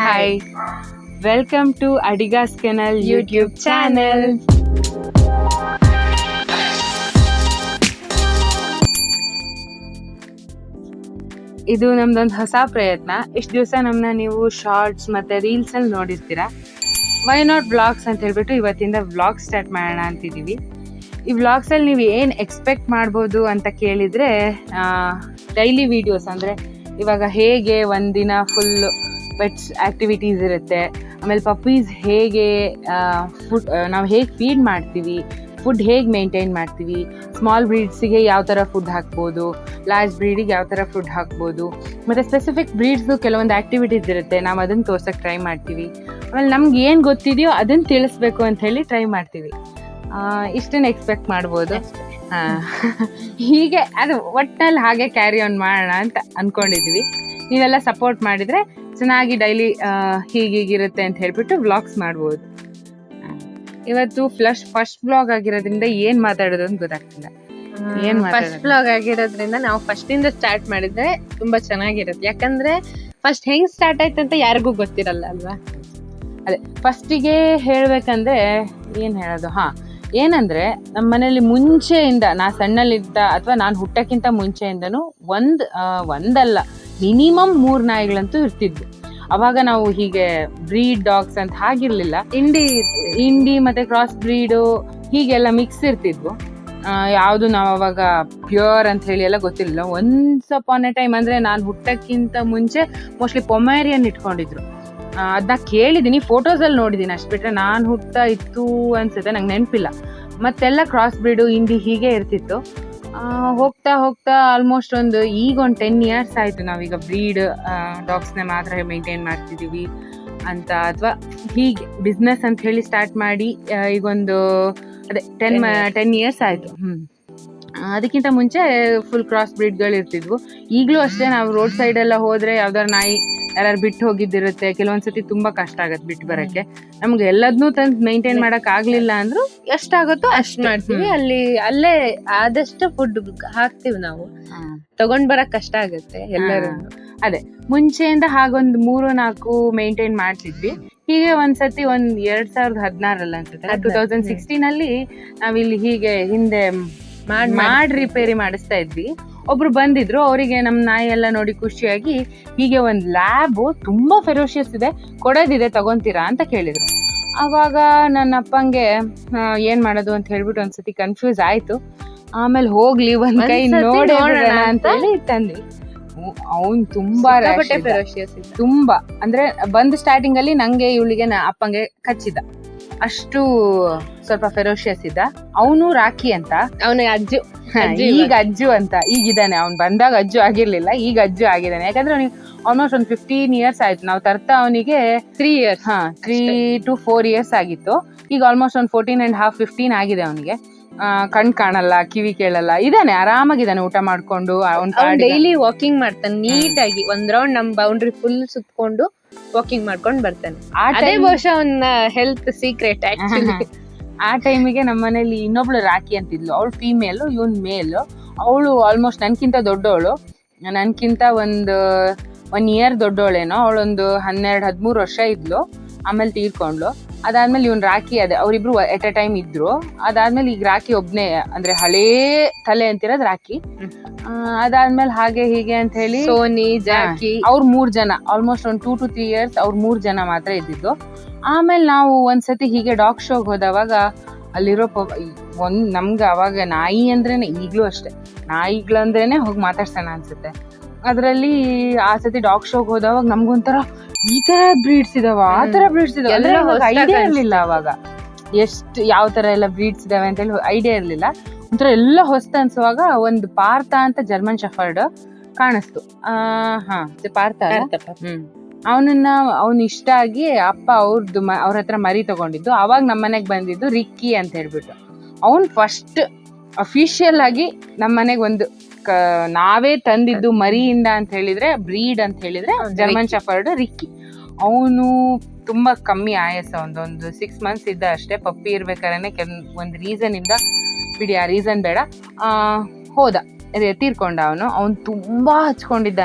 Hi. Welcome to Adiga's Kennel YouTube channel. ಇದು ನಮ್ದೊಂದು ಹೊಸ ಪ್ರಯತ್ನ. ಇಷ್ಟು ದಿವಸ ನಮ್ಮನ್ನ ನೀವು ಶಾರ್ಟ್ಸ್ ಮತ್ತೆ ರೀಲ್ಸ್ ಅಲ್ಲಿ ನೋಡಿರ್ತೀರಾ. ವೈ ನಾಟ್ ವ್ಲಾಗ್ಸ್ ಅಂತ ಹೇಳ್ಬಿಟ್ಟು ಇವತ್ತಿಂದ ವ್ಲಾಗ್ ಸ್ಟಾರ್ಟ್ ಮಾಡೋಣ ಅಂತಿದ್ದೀವಿ. ಈ ವ್ಲಾಗ್ಸ್ ಅಲ್ಲಿ ನೀವು ಏನು ಎಕ್ಸ್ಪೆಕ್ಟ್ ಮಾಡ್ಬೋದು ಅಂತ ಕೇಳಿದ್ರೆ ಡೈಲಿ ವಿಡಿಯೋಸ್, ಅಂದರೆ ಇವಾಗ ಹೇಗೆ ಒಂದಿನ ಫುಲ್ ಪೆಟ್ಸ್ ಆಕ್ಟಿವಿಟೀಸ್ ಇರುತ್ತೆ, ಆಮೇಲೆ ಪಪ್ಪೀಸ್ ಹೇಗೆ ಫುಡ್ ನಾವು ಹೇಗೆ ಫೀಡ್ ಮಾಡ್ತೀವಿ, ಫುಡ್ ಹೇಗೆ ಮೇಂಟೈನ್ ಮಾಡ್ತೀವಿ, ಸ್ಮಾಲ್ ಬ್ರೀಡ್ಸಿಗೆ ಯಾವ ಥರ ಫುಡ್ ಹಾಕ್ಬೋದು, ಲಾರ್ಜ್ ಬ್ರೀಡಿಗೆ ಯಾವ ಥರ ಫುಡ್ ಹಾಕ್ಬೋದು, ಮತ್ತು ಸ್ಪೆಸಿಫಿಕ್ ಬ್ರೀಡ್ಸ್ದು ಕೆಲವೊಂದು ಆ್ಯಕ್ಟಿವಿಟೀಸ್ ಇರುತ್ತೆ, ನಾವು ಅದನ್ನು ತೋರ್ಸೋಕ್ಕೆ ಟ್ರೈ ಮಾಡ್ತೀವಿ. ಆಮೇಲೆ ನಮ್ಗೆ ಏನು ಗೊತ್ತಿದೆಯೋ ಅದನ್ನು ತಿಳಿಸ್ಬೇಕು ಅಂತ ಹೇಳಿ ಟ್ರೈ ಮಾಡ್ತೀವಿ. ಇಷ್ಟನ್ನು ಎಕ್ಸ್ಪೆಕ್ಟ್ ಮಾಡ್ಬೋದು. ಹೀಗೆ ಅದು ಒಟ್ಟಿನಲ್ಲಿ ಹಾಗೆ ಕ್ಯಾರಿ ಆನ್ ಮಾಡೋಣ ಅಂತ ಅಂದ್ಕೊಂಡಿದ್ವಿ. ನೀವೆಲ್ಲ ಸಪೋರ್ಟ್ ಮಾಡಿದರೆ ಚೆನ್ನಾಗಿ ಡೈಲಿ ಹೀಗಿರುತ್ತೆ ಅಂತ ಹೇಳ್ಬಿಟ್ಟು ವ್ಲಾಗ್ಸ್ ಮಾಡ್ಬೋದು. ಇವತ್ತು ಫಸ್ಟ್ ವ್ಲಾಗ್ ಆಗಿರೋದ್ರಿಂದ ಏನ್ ಮಾತಾಡೋದು ಅಂತ ಗೊತ್ತಾಗ್ತಿಲ್ಲ. ಫಸ್ಟ್ ವ್ಲಾಗ್ ಆಗಿರೋದ್ರಿಂದ ನಾವು ಫಸ್ಟ್ ಇಂದ ಸ್ಟಾರ್ಟ್ ಮಾಡಿದ್ರೆ ತುಂಬಾ ಚೆನ್ನಾಗಿರುತ್ತೆ. ಯಾಕಂದ್ರೆ ಫಸ್ಟ್ ಹೆಂಗ್ ಸ್ಟಾರ್ಟ್ ಆಯ್ತು ಅಂತ ಯಾರಿಗೂ ಗೊತ್ತಿರಲ್ಲ ಅಲ್ವಾ. ಅದೇ ಫಸ್ಟಿಗೆ ಹೇಳ್ಬೇಕಂದ್ರೆ ಏನ್ ಹೇಳೋದು, ಏನಂದ್ರೆ ನಮ್ಮ ಮನೇಲಿ ಮುಂಚೆಯಿಂದ ನಾ ಸಣ್ಣಲ್ಲಿದ್ದ ಅಥವಾ ನಾನು ಹುಟ್ಟಕ್ಕಿಂತ ಮುಂಚೆಯಿಂದನೂ ಒಂದಲ್ಲ ಮಿನಿಮಮ್ 3 ನಾಯಿಗಳಂತೂ ಇರ್ತಿದ್ವು. ಅವಾಗ ನಾವು ಹೀಗೆ ಬ್ರೀಡ್ ಡಾಗ್ಸ್ ಅಂತ ಹಾಗಿರ್ಲಿಲ್ಲ, ಇಂಡಿ ಮತ್ತೆ ಕ್ರಾಸ್ ಬ್ರೀಡು ಹೀಗೆಲ್ಲ ಮಿಕ್ಸ್ ಇರ್ತಿದ್ವು. ಯಾವುದು ನಾವು ಅವಾಗ ಪ್ಯೂರ್ ಅಂತ ಹೇಳಿ ಎಲ್ಲ ಗೊತ್ತಿರಲಿಲ್ಲ. ಒನ್ಸ್ ಅಪಾನ್ ಎ ಟೈಮ್ ಅಂದರೆ ನಾನು ಹುಟ್ಟಕ್ಕಿಂತ ಮುಂಚೆ ಮೋಸ್ಟ್ಲಿ ಪೊಮೇರಿಯನ್ ಇಟ್ಕೊಂಡಿದ್ರು. ಅದನ್ನ ಕೇಳಿದ್ದೀನಿ, ಫೋಟೋಸಲ್ಲಿ ನೋಡಿದ್ದೀನಿ, ಅಷ್ಟು ಬಿಟ್ಟರೆ ನಾನು ಹುಟ್ಟ ಇತ್ತು ಅನ್ಸುತ್ತೆ, ನಂಗೆ ನೆನಪಿಲ್ಲ. ಮತ್ತೆಲ್ಲ ಕ್ರಾಸ್ ಬ್ರೀಡು ಇಂಡಿ ಹೀಗೆ ಇರ್ತಿತ್ತು. ಹೋಗ್ತಾ ಆಲ್ಮೋಸ್ಟ್ ಈಗ 10 years ಆಯಿತು ನಾವೀಗ ಬ್ರೀಡ್ ಡಾಗ್ಸ್ನ ಮಾತ್ರ ಮೇಂಟೈನ್ ಮಾಡ್ತಿದ್ದೀವಿ ಅಂತ, ಅಥವಾ ಹೀಗೆ ಬಿಸ್ನೆಸ್ ಅಂತ ಹೇಳಿ ಸ್ಟಾರ್ಟ್ ಮಾಡಿ ಈಗೊಂದು 10 years ಆಯಿತು. ಅದಕ್ಕಿಂತ ಮುಂಚೆ ಫುಲ್ ಕ್ರಾಸ್ ಬ್ರೀಡ್ಗಳು ಇರ್ತಿದ್ವು. ಈಗಲೂ ಅಷ್ಟೇ, ನಾವು ರೋಡ್ ಸೈಡೆಲ್ಲ ಹೋದರೆ ಯಾವ್ದಾರು ನಾಯಿ ಯಾರು ಬಿಟ್ಟು ಹೋಗಿದ್ದಿರುತ್ತೆ, ಕೆಲವೊಂದ್ಸತಿ ತುಂಬಾ ಕಷ್ಟ ಆಗತ್ತೆ ಬಿಟ್ಟು ಬರಕ್ಕೆ. ನಮ್ಗೆ ಎಲ್ಲದನ್ನೂ ತಂದು ಮೇಂಟೈನ್ ಮಾಡಕ್ ಆಗ್ಲಿಲ್ಲ ಅಂದ್ರೂ ಎಷ್ಟಾಗುತ್ತೋ ಅಷ್ಟು ಮಾಡ್ತೀವಿ. ಅಲ್ಲೇ ಆದಷ್ಟು ಫುಡ್ ಹಾಕ್ತಿವಿ. ನಾವು ತಗೊಂಡ್ ಬರಕ್ ಕಷ್ಟ ಆಗತ್ತೆ ಎಲ್ಲರೂ. ಅದೇ ಮುಂಚೆಯಿಂದ ಹಾಗೊಂದು 3-4 ಮೇಂಟೈನ್ ಮಾಡ್ತಿದ್ವಿ. ಹೀಗೆ ಒಂದ್ಸತಿ 2016 ಅನ್ಸುತ್ತೆ, 2016 ಅಲ್ಲಿ ನಾವಿಲ್ಲಿ ಹೀಗೆ ಹಿಂದೆ ಮಾಡಿ ರಿಪೇರಿ ಮಾಡಿಸ್ತಾ ಇದ್ವಿ. ಒಬ್ರು ಬಂದಿದ್ರು, ಅವರಿಗೆ ನಮ್ಮ ನಾಯಿ ಎಲ್ಲ ನೋಡಿ ಖುಷಿಯಾಗಿ ಹೀಗೆ ಒಂದು ಲ್ಯಾಬು ತುಂಬಾ ಫೆರೋಷಿಯಸ್ ಇದೆ, ಕೊಡೋದಿದೆ, ತಗೊಂತೀರಾ ಅಂತ ಕೇಳಿದ್ರು. ಅವಾಗ ನನ್ನ ಅಪ್ಪಂಗೆ ಏನ್ ಮಾಡೋದು ಅಂತ ಹೇಳ್ಬಿಟ್ಟು ಒಂದ್ಸತಿ ಕನ್ಫ್ಯೂಸ್ ಆಯ್ತು. ಆಮೇಲೆ ಹೋಗ್ಲಿ ಒಂದ್ ಕೈ ನೋಡೋಣ ಅಂತ ಹೇಳಿ ತಂದ್ವಿ. ಅವ್ನ್ ತುಂಬಾ ಫೆರೋಷಿಯಸ್, ತುಂಬಾ ಅಂದ್ರೆ ಬಂದ್ ಸ್ಟಾರ್ಟಿಂಗ್ ಅಲ್ಲಿ ನಂಗೆ ಇವಳಿಗೆ ಅಪ್ಪಂಗೆ ಕಚ್ಚಿದ, ಅಷ್ಟು ಸ್ವಲ್ಪ ಫೆರೋಷಿಯಸ್ ಇದ್ದ. ಅವನು ರಾಕಿ ಅಂತ, ಅವನ ಈಗ ಅಜ್ಜು ಅಂತ ಈಗಿದ್ದಾನೆ. ಅವ್ನು ಬಂದಾಗ ಅಜ್ಜು ಆಗಿರ್ಲಿಲ್ಲ, ಈಗ ಅಜ್ಜು ಆಗಿದ್ದಾನೆ. ಯಾಕಂದ್ರೆ ಅವ್ನಿಗೆ ಆಲ್ಮೋಸ್ಟ್ 15 years ಆಯ್ತು. ನಾವು ತರ್ತಾ ಅವನಿಗೆ 3 to 4 years ಆಗಿತ್ತು. ಈಗ ಆಲ್ಮೋಸ್ಟ್ 14.5-15 ಆಗಿದೆ ಅವನಿಗೆ. ಕಣ್ ಕಾಣಲ್ಲ, ಕಿವಿ ಕೇಳಲ್ಲ, ಇದಾನೆ, ಆರಾಮಾಗಿದ್ದಾನೆ, ಊಟ ಮಾಡ್ಕೊಂಡು ಡೈಲಿ ವಾಕಿಂಗ್ ಮಾಡ್ತಾನೆ ನೀಟಾಗಿ. ಒಂದ್ ರೌಂಡ್ ನಮ್ ಬೌಂಡ್ರಿ ಫುಲ್ ಸುತ್ಕೊಂಡು ವಾಕಿಂಗ್ ಮಾಡ್ಕೊಂಡು ಬರ್ತಾನೆ. ಅದೇ ಬಹುಶಃ ಅವನ ಹೆಲ್ತ್ ಸೀಕ್ರೆಟ್ ಆಕ್ಚುಲಿ. ಆ ಟೈಮಿಗೆ ನಮ್ಮ ಮನೇಲಿ ಇನ್ನೊಬ್ಳು ರಾಕಿ ಅಂತಿದ್ಲು, ಅವಳು ಫೀಮೇಲು, ಇವನ್ ಮೇಲು. ಅವಳು ಆಲ್ಮೋಸ್ಟ್ ನನ್ಕಿಂತ ದೊಡ್ಡವಳು, ನನ್ಕಿಂತ 1 year ದೊಡ್ಡವಳೇನೋ. ಅವಳೊಂದು 12-13 ವರ್ಷ ಇದ್ಲು, ಆಮೇಲೆ ತೀರ್ಕೊಂಡ್ಲು. ಅದಾದ್ಮೇಲೆ ಇವನ್ ರಾಕಿ, ಅದೇ ಅವ್ರಿಬ್ರು ಎಟ್ ಎ ಟೈಮ್ ಇದ್ರು. ಅದಾದ್ಮೇಲೆ ಈಗ ರಾಕಿ ಒಬ್ನೇ, ಅಂದ್ರೆ ಹಳೇ ತಲೆ ಅಂತಿರೋದು ರಾಕಿ. ಅದಾದ್ಮೇಲೆ ಹಾಗೆ ಹೀಗೆ ಅಂತ ಹೇಳಿ ಸೋನಿ, ಜಾಕಿ, ಅವ್ರು 3 ಜನ, ಆಲ್ಮೋಸ್ಟ್ 2 to 3 years ಅವ್ರು 3 ಜನ ಮಾತ್ರ ಇದ್ದಿದ್ದು. ಆಮೇಲೆ ನಾವು ಒಂದ್ಸತಿ ಹೀಗೆ ಡಾಗ್ ಶೋಗೆ ಹೋದವಾಗ ಅಲ್ಲಿರೋ ನಮ್ಗೆ ಅವಾಗ ನಾಯಿ ಅಂದ್ರೇನೆ, ಈಗ್ಲೂ ಅಷ್ಟೇ, ನಾಯಿಗಳಂದ್ರೇನೆ ಹೋಗಿ ಮಾತಾಡ್ಸೋಣ ಅನ್ಸುತ್ತೆ. ಅದರಲ್ಲಿ ಆ ಸತಿ ಡಾಗ್ ಶೋಗೆ ಹೋದವಾಗ ನಮ್ಗೊಂಥರ ಈ ತರ ಬ್ರೀಡ್ಸ್ ಇದಾವ, ಆ ತರ ಬ್ರೀಡ್ಸ್ ಇದಾವ, ಐಡಿಯಾ ಇರ್ಲಿಲ್ಲ ಅವಾಗ. ಎಷ್ಟು ಯಾವ ತರ ಎಲ್ಲ ಬ್ರೀಡ್ಸ್ ಇದಾವೆ ಅಂತ ಹೇಳಿ ಐಡಿಯಾ ಇರ್ಲಿಲ್ಲ. ಒಂಥರ ಎಲ್ಲ ಹೊಸ್ತ ಅನ್ಸುವಾಗ ಒಂದು ಪಾರ್ಥ ಅಂತ ಜರ್ಮನ್ ಶೆಫರ್ಡ್ ಕಾಣಿಸ್ತು. ಪಾರ್ಥ. ಅವ್ನು ಇಷ್ಟ ಆಗಿ ಅಪ್ಪ ಅವ್ರ ಹತ್ರ ಮರಿ ತಗೊಂಡಿದ್ದು. ಅವಾಗ ನಮ್ಮನೆಗ್ ಬಂದಿದ್ದು ರಿಕ್ಕಿ ಅಂತ ಹೇಳ್ಬಿಟ್ಟು. ಅವ್ನು ಫಸ್ಟ್ ಅಫಿಷಿಯಲ್ ಆಗಿ ನಮ್ಮನೆಗೆ ನಾವೇ ತಂದಿದ್ದು ಮರಿಯಿಂದ ಅಂತ ಹೇಳಿದ್ರೆ, ಬ್ರೀಡ್ ಅಂತ ಹೇಳಿದ್ರೆ ಜರ್ಮನ್ ಶೆಫರ್ಡ್ ರಿಕ್ಕಿ. ಅವನು ತುಂಬಾ ಕಮ್ಮಿ ಆಯಸ್ಸ, ಒಂದು 6 months ಇದ್ದ ಅಷ್ಟೇ. ಪಪ್ಪಿ ಇರ್ಬೇಕಾದ್ರೆ ಒಂದು ರೀಸನ್ ಇಂದ, ಬಿಡಿ ಆ ರೀಸನ್ ಬೇಡ, ಹೋದ, ತೀರ್ಕೊಂಡ. ಅವನು ತುಂಬಾ ಹಚ್ಕೊಂಡಿದ್ದ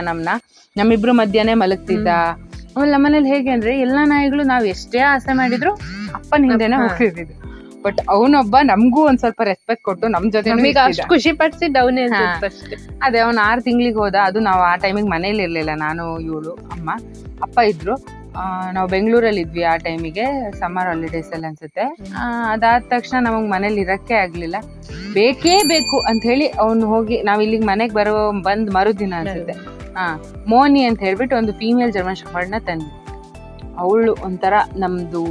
ನಮ್ಮಿಬ್ರು ಮಧ್ಯಾಹ್ನ ಮಲಗ್ತಿದ್ದ. ಆಮೇಲೆ ನಮ್ಮನೇಲಿ ಹೇಗೆ ಅಂದ್ರೆ ಎಲ್ಲಾ ನಾಯಿಗಳು ನಾವ್ ಎಷ್ಟೇ ಆಸೆ ಮಾಡಿದ್ರು ಅಪ್ಪನ ಹಿಂದೆನೆ ಹೋಗ್ತಿದ್ದಿದ್ದು. ಬಟ್ ಅವನೊಬ್ಬ ನಮಗೂ ಒಂದ್ ಸ್ವಲ್ಪ ರೆಸ್ಪೆಕ್ಟ್ ಕೊಟ್ಟು ನಮ್ ಜೊತೆ ನಮಗೆ ಅಷ್ಟು ಖುಷಿ ಪಡಿಸಿ ಡೌನ್ ಅಷ್ಟೇ. ಅದೇ ಅವ್ನು 6 ತಿಂಗಳಿಗೆ ಹೋದ. ಅದು ನಾವು ಆ ಟೈಮಿಗೆ ಮನೇಲಿ ಇರ್ಲಿಲ್ಲ, ನಾನು ಇವಳು ಅಮ್ಮ ಅಪ್ಪ ಇದ್ರು. ನಾವು ಬೆಂಗಳೂರಲ್ಲಿ ಇದ್ವಿ ಆ ಟೈಮಿಗೆ, ಸಮ್ಮರ್ ಹಾಲಿಡೇಸ್ ಅಲ್ಲಿ ಅನ್ಸುತ್ತೆ. ಅದಾದ ತಕ್ಷಣ ನಮಗ್ ಮನೇಲಿ ಇರಕ್ಕೆ ಆಗ್ಲಿಲ್ಲ, ಬೇಕೇ ಬೇಕು ಅಂತ ಹೇಳಿ ಅವ್ನು ಹೋಗಿ ನಾವ್ ಇಲ್ಲಿಗೆ ಮನೆಗ್ ಬಂದ್ ಮರುದಿನ ಅನ್ಸುತ್ತೆ ಮೋನಿ ಅಂತ ಹೇಳ್ಬಿಟ್ಟು ಒಂದು ಫೀಮೇಲ್ ಜರ್ಮನ್ ಶೆಫರ್ಡ್ ನ ತಂದ್ವಿ. ಅವಳು ಒಂಥರ ನಮ್ದು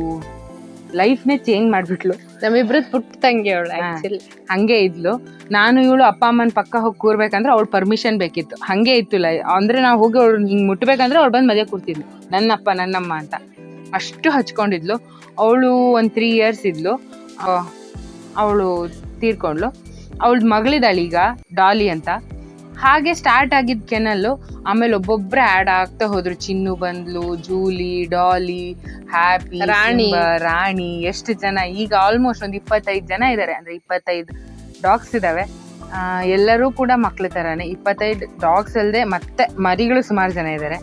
ಲೈಫ್ನೇ ಚೇಂಜ್ ಮಾಡ್ಬಿಟ್ಲು. ನಮ್ಮಿಬ್ರದ್ ಪುಟ್ಟ ತಂಗಿ ಅವಳು ಆಕ್ಚುಲಿ. ಹಂಗೆ ಇದ್ಲು. ನಾನು ಇವಳು ಅಪ್ಪ ಅಮ್ಮನ ಪಕ್ಕ ಹೋಗಿ ಕೂರ್ಬೇಕಂದ್ರೆ ಅವಳು ಪರ್ಮಿಷನ್ ಬೇಕಿತ್ತು. ಹಂಗೆ ಇತ್ತು ಅಂದ್ರೆ ನಾವು ಹೋಗಿ ಅವಳು ಹಿಂಗ್ ಮುಟ್ಬೇಕಂದ್ರೆ ಅವಳು ಬಂದ್ ಮದುವೆ ಕೂರ್ತಿದ್ಲು, ನನ್ನಪ್ಪ ನನ್ನಮ್ಮ ಅಂತ. ಅಷ್ಟು ಹಚ್ಕೊಂಡಿದ್ಲು. ಅವಳು ಒಂದ್ 3 years ಇದ್ಲು, ಅವಳು ತೀರ್ಕೊಂಡ್ಲು. ಅವಳ ಮಗಳಿದಾಳ ಈಗ, ಡಾಲಿ ಅಂತ. ಹಾಗೆ ಸ್ಟಾರ್ಟ್ ಆಗಿದ್ ಕೆನಲ್ಲು. ಆಮೇಲೆ ಒಬ್ಬೊಬ್ರೆ ಆಡ್ ಆಗ್ತಾ ಹೋದ್ರು. ಚಿನ್ನು ಬಂದ್ಲು, ಜೂಲಿ, ಡಾಲಿ, ಹ್ಯಾಪಿ, ರಾಣಿ, ಎಷ್ಟು ಜನ ಈಗ ಆಲ್ಮೋಸ್ಟ್ ಒಂದು 25 ಜನ ಇದಾರೆ. ಅಂದ್ರೆ 25 ಡಾಗ್ಸ್ ಇದಾವೆ. ಎಲ್ಲರೂ ಕೂಡ ಮಕ್ಳ ತರಾನೆ. 25 ಡಾಗ್ಸ್ ಅಲ್ಲದೆ ಮತ್ತೆ ಮರಿಗಳು ಸುಮಾರು ಜನ ಇದಾರೆ.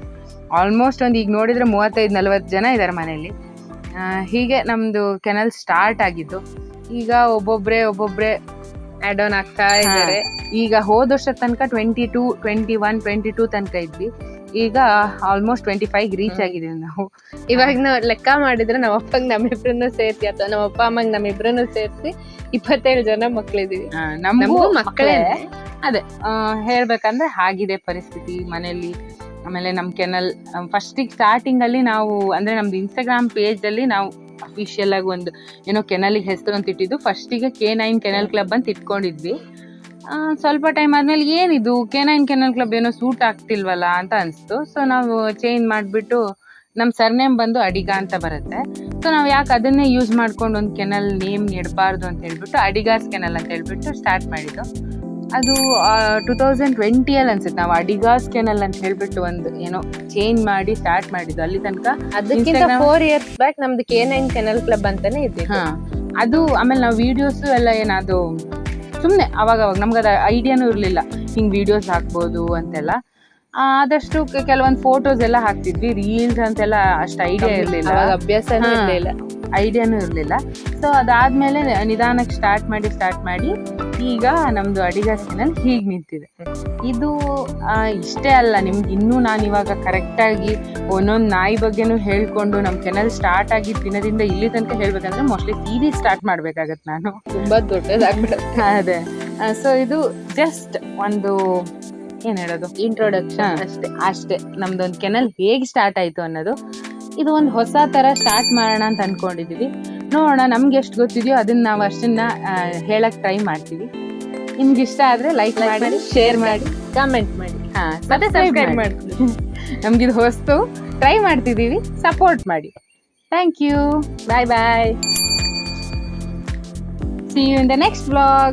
ಆಲ್ಮೋಸ್ಟ್ ಒಂದು ಈಗ ನೋಡಿದ್ರೆ 35-40 ಜನ ಇದಾರೆ ಮನೆಯಲ್ಲಿ. ಹೀಗೆ ನಮ್ದು ಕೆನಲ್ ಸ್ಟಾರ್ಟ್ ಆಗಿದ್ದು. ಈಗ ಒಬ್ಬೊಬ್ರೆ ಆಡ್ ಆನ್ ಆಗ್ತಾ ಇದ್ದಾರೆ. ಈಗ ಹೋದ ವರ್ಷ ತನಕ 22, 21, 22 ತನಕ ಇದ್ವಿ. ಈಗ ಆಲ್ಮೋಸ್ಟ್ 25 ರೀಚ್ ಆಗಿದೀವಿ ನಾವು. ಇವಾಗ ನಾವು ಲೆಕ್ಕ ಮಾಡಿದ್ರೆ ನಮ್ಮ ಅಪ್ಪಂಗ್ ನಮ್ಮಿಬ್ರನ್ನು ಸೇರಿಸಿ ಅಥವಾ ನಮ್ಮ ಅಪ್ಪ ಅಮ್ಮಂಗ್ ನಮ್ಮಿಬ್ರನ್ನು ಸೇರಿಸಿ 27 ಜನ ಮಕ್ಳಿದೀವಿ. ನಮಗೂ ಮಕ್ಕಳೇ. ಅದೇ ಹೇಳ್ಬೇಕಂದ್ರೆ ಆಗಿದೆ ಪರಿಸ್ಥಿತಿ ಮನೆಯಲ್ಲಿ. ಆಮೇಲೆ ನಮ್ ಕೆನಲ್ ಸ್ಟಾರ್ಟಿಂಗ್ ಅಲ್ಲಿ ನಾವು ಅಂದ್ರೆ ನಮ್ದು ಇನ್ಸ್ಟಾಗ್ರಾಮ್ ಪೇಜ್ ಅಲ್ಲಿ ನಾವು ಅಫಿಷಿಯಲ್ ಆಗಿ ಒಂದು ಏನೋ ಕೆನಲಿಗೆ ಹೆಸರು ಅಂತ ಇಟ್ಟಿದ್ದು. ಫಸ್ಟಿಗೆ K9 ಕೆನಲ್ ಕ್ಲಬ್ ಅಂತ ಇಟ್ಕೊಂಡಿದ್ವಿ. ಸ್ವಲ್ಪ ಟೈಮ್ ಆದ್ಮೇಲೆ ಏನಿದು K9 ಕೆನಲ್ ಕ್ಲಬ್ ಏನೋ ಸೂಟ್ ಆಗ್ತಿಲ್ವಲ್ಲ ಅಂತ ಅನಿಸ್ತು. ಸೊ ನಾವು ಚೇಂಜ್ ಮಾಡಿಬಿಟ್ಟು ನಮ್ಮ ಸರ್ನೇಮ್ ಬಂದು ಅಡಿಗಾ ಅಂತ ಬರುತ್ತೆ. ಸೊ ನಾವು ಯಾಕೆ ಅದನ್ನೇ ಯೂಸ್ ಮಾಡ್ಕೊಂಡು ಒಂದು ಕೆನಲ್ ನೇಮ್ ಇಡಬಾರ್ದು ಅಂತ ಹೇಳ್ಬಿಟ್ಟು ಅಡಿಗಾಸ್ ಕೆನಲ್ ಅಂತ ಹೇಳ್ಬಿಟ್ಟು ಸ್ಟಾರ್ಟ್ ಮಾಡಿದ್ದು. ಅದು 2020 ಅನ್ಸುತ್ತೆ ನಾವು ಅಡಿಗಾಸ್ ಕೆನಲ್ ಅಂತ ಹೇಳ್ಬಿಟ್ಟು ಒಂದು ಏನೋ ಚೇಂಜ್ ಮಾಡಿ ಸ್ಟಾರ್ಟ್ ಮಾಡಿದ್ದು. ಅಲ್ಲಿ ತನಕ ಅದಕ್ಕಿಂತ 4 years ಬ್ಯಾಕ್ ನಮ್ದು K9 ಕೆನಲ್ ಕ್ಲಬ್ ಅಂತಾನೆ ಇದ್ದಿದ್ದು. ಅದು ಆಮೇಲೆ ನಾವು ವಿಡಿಯೋಸ್ ಎಲ್ಲ ಏನದು ಸುಮ್ಮನೆ ಅವಾಗ ನಮ್ಗೆ ಅದು ಐಡಿಯಾನೂ ಇರಲಿಲ್ಲ ಹಿಂಗೆ ವಿಡಿಯೋಸ್ ಹಾಕ್ಬೋದು ಅಂತೆಲ್ಲ. ಆದಷ್ಟು ಕೆಲವೊಂದು ಫೋಟೋಸ್ ಎಲ್ಲ ಹಾಕ್ತಿದ್ವಿ, ರೀಲ್ಸ್ ಅಂತೆಲ್ಲ ಅಷ್ಟು ಐಡಿಯಾ ಇರಲಿಲ್ಲ, ಅಭ್ಯಾಸನೂ ಇರಲಿಲ್ಲ, ಐಡಿಯಾನೂ ಇರಲಿಲ್ಲ. ಸೊ ಅದಾದ್ಮೇಲೆ ನಿಧಾನಕ್ಕೆ ಸ್ಟಾರ್ಟ್ ಮಾಡಿ ಈಗ ನಮ್ದು ಅಡಿಗಾಸ್ ಕೆನಲ್ ಹೀಗೆ ನಿಂತಿದೆ. ಇದು ಇಷ್ಟೇ ಅಲ್ಲ, ನಿಮ್ಗೆ ಇನ್ನೂ ನಾನು ಇವಾಗ ಕರೆಕ್ಟಾಗಿ ಒಂದೊಂದು ನಾಯಿ ಬಗ್ಗೆನೂ ಹೇಳ್ಕೊಂಡು ನಮ್ಮ ಕೆನಲ್ ಸ್ಟಾರ್ಟ್ ಆಗಿದ್ದ ದಿನದಿಂದ ಇಲ್ಲಿ ತನಕ ಹೇಳ್ಬೇಕಂದ್ರೆ ಮೋಸ್ಟ್ಲಿ ಸೀರೀಸ್ ಸ್ಟಾರ್ಟ್ ಮಾಡ್ಬೇಕಾಗತ್ತೆ ನಾನು. ತುಂಬಾ ದೊಡ್ಡದಾಗ್ಬಿಡುತ್ತೆ. ಅದೇ. ಸೊ ಇದು ಜಸ್ಟ್ ಒಂದು ಏನ್ ಹೇಳೋದು ಇಂಟ್ರೊಡಕ್ಷನ್ ಅಷ್ಟೇ ನಮ್ದೊಂದು ಕೆನಲ್ ಹೇಗೆ ಸ್ಟಾರ್ಟ್ ಆಯ್ತು ಅನ್ನೋದು. ಇದು ಒಂದು ಹೊಸ ತರ ಸ್ಟಾರ್ಟ್ ಮಾಡೋಣ ಅಂತ ಅನ್ಕೊಂಡಿದೀವಿ. ನೋಡೋಣ, ನಮ್ಗೆ ಎಷ್ಟು ಗೊತ್ತಿದೆಯೋ ಅದನ್ನ ನಾವು ಅಷ್ಟನ್ನ ಹೇಳಕ್ ಟ್ರೈ ಮಾಡ್ತೀವಿ. ನಿಮ್ಗೆ ಇಷ್ಟ ಆದ್ರೆ ಲೈಕ್ ಮಾಡಿ, ಶೇರ್ ಮಾಡಿ, ಕಮೆಂಟ್ ಮಾಡಿ, ಮತ್ತೆ ಸಬ್ಸ್ಕ್ರೈಬ್ ಮಾಡಿ. ನಮ್ಗಿದು ಹೊಸ್ತು, ಟ್ರೈ ಮಾಡ್ತಿದೀವಿ, ಸಪೋರ್ಟ್ ಮಾಡಿ. Thank you. Bye bye. See you in the next vlog.